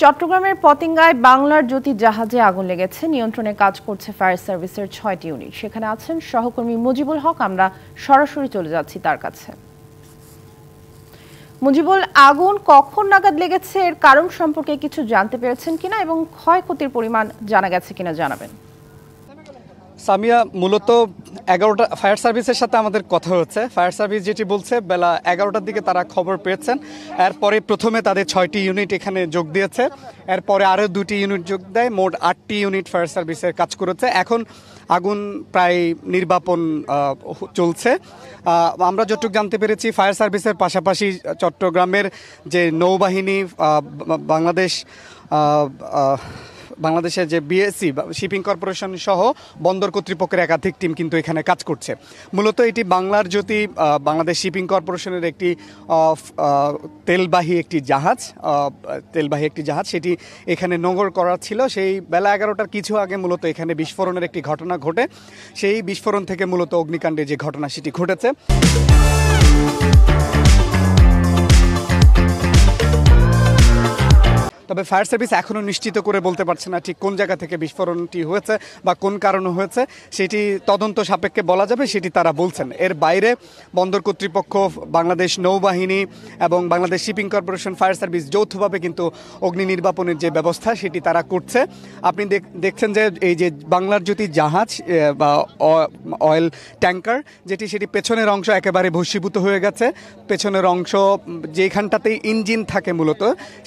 চট্টগ্রামের পতেঙ্গায় বাংলার জ্যোতি জাহাজে আগুন লেগেছে। নিয়ন্ত্রণে কাজ করছে ফায়ার সার্ভিসের ৬টি ইউনিট। সেখানে আছেন সহকর্মী মুজিবুল হক। আমরা সরাসরি চলে যাচ্ছি তার কাছে। মুজিবুল, আগুন কখন নাগাদ লেগেছে, এর কারণ সম্পর্কে কিছু জানতে পেরেছেন কিনা এবং ক্ষয়ক্ষতির পরিমাণ জানা গেছে কিনা জানাবেন। সামিয়া, মূলত 11টা ফায়ার সার্ভিসের সাথে আমাদের কথা হচ্ছে। ফায়ার সার্ভিস যেটি বলছে, বেলা 11টার দিকে তারা খবর পেয়েছেন। এরপরে প্রথমে তাদের 6টি ইউনিট এখানে যোগ দিয়েছে, এরপরে আরও 2টি ইউনিট যোগ দেয়, মোট 8টি ইউনিট ফায়ার সার্ভিসের কাজ করেছে। এখন আগুন প্রায় নির্বাপন চলছে। আমরা যতটুকু জানতে পেরেছি, ফায়ার সার্ভিসের পাশাপাশি চট্টগ্রামের যে নৌবাহিনী, বাংলাদেশের যে বিএসসি শিপিং কর্পোরেশন সহ বন্দর কর্তৃপক্ষের একাধিক টিম কিন্তু এখানে কাজ করছে। মূলত এটি বাংলার জ্যোতি বাংলাদেশ শিপিং কর্পোরেশনের একটি তেলবাহী একটি জাহাজ, সেটি এখানে নোঙর করা ছিল। সেই বেলা 11টার কিছু আগে মূলত এখানে বিস্ফোরণের একটি ঘটনা ঘটে। সেই বিস্ফোরণ থেকে মূলত অগ্নিকাণ্ডের যে ঘটনা সেটি ঘটেছে। তবে ফায়ার সার্ভিস এখনও নিশ্চিত করে বলতে পারছে না ঠিক কোন জায়গা থেকে বিস্ফোরণটি হয়েছে বা কোন কারণে হয়েছে। সেটি তদন্ত সাপেক্ষে বলা যাবে, সেটি তারা বলছেন। এর বাইরে বন্দর কর্তৃপক্ষ, বাংলাদেশ নৌবাহিনী এবং Bangladesh shipping corporation fire service যৌথভাবে কিন্তু অগ্নি নির্বাপনের যে ব্যবস্থা সেটি তারা করছে। আপনি দেখছেন যে এই যে বাংলার জ্যোতি জাহাজ বা অয়েল ট্যাঙ্কার সেটি পেছনের অংশ একেবারে ভস্মীভূত হয়ে গেছে। পেছনের অংশ যেখানটাতেই ইঞ্জিন থাকে মূলত,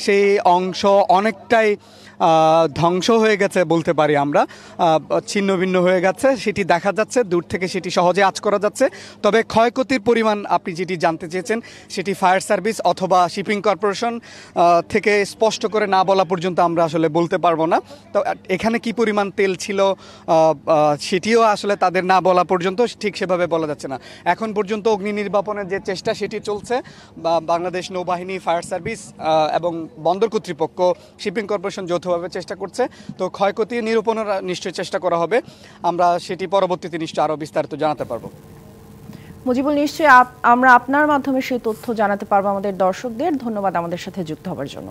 সেই অংশ অনেকটাই ধ্বংস হয়ে গেছে বলতে পারি আমরা, ছিন্ন ভিন্ন হয়ে গেছে। সেটি দেখা যাচ্ছে দূর থেকে, সেটি সহজে আঁচ করা যাচ্ছে। তবে ক্ষয়ক্ষতির পরিমাণ আপনি যেটি জানতে চেয়েছেন, সেটি ফায়ার সার্ভিস অথবা শিপিং কর্পোরেশন থেকে স্পষ্ট করে না বলা পর্যন্ত আমরা আসলে বলতে পারবো না। তো এখানে কি পরিমাণ তেল ছিল সেটিও আসলে তাদের না বলা পর্যন্ত ঠিক সেভাবে বলা যাচ্ছে না। এখন পর্যন্ত অগ্নি নির্বাপনের যে চেষ্টা সেটি চলছে। বাংলাদেশ নৌবাহিনী, ফায়ার সার্ভিস এবং বন্দর কর্তৃপক্ষ, শিপিং কর্পোরেশন যৌথভাবে চেষ্টা করছে। তো ক্ষয়ক্ষতি নিরূপণের নিশ্চয়ই চেষ্টা করা হবে। আমরা সেটি পরবর্তীতে নিশ্চয়ই আরও বিস্তারিত জানাতে পারবো। মুজিবুল, নিশ্চয়ই আমরা আপনার মাধ্যমে সেই তথ্য জানাতে পারবো আমাদের দর্শকদের। ধন্যবাদ আমাদের সাথে যুক্ত হওয়ার জন্য।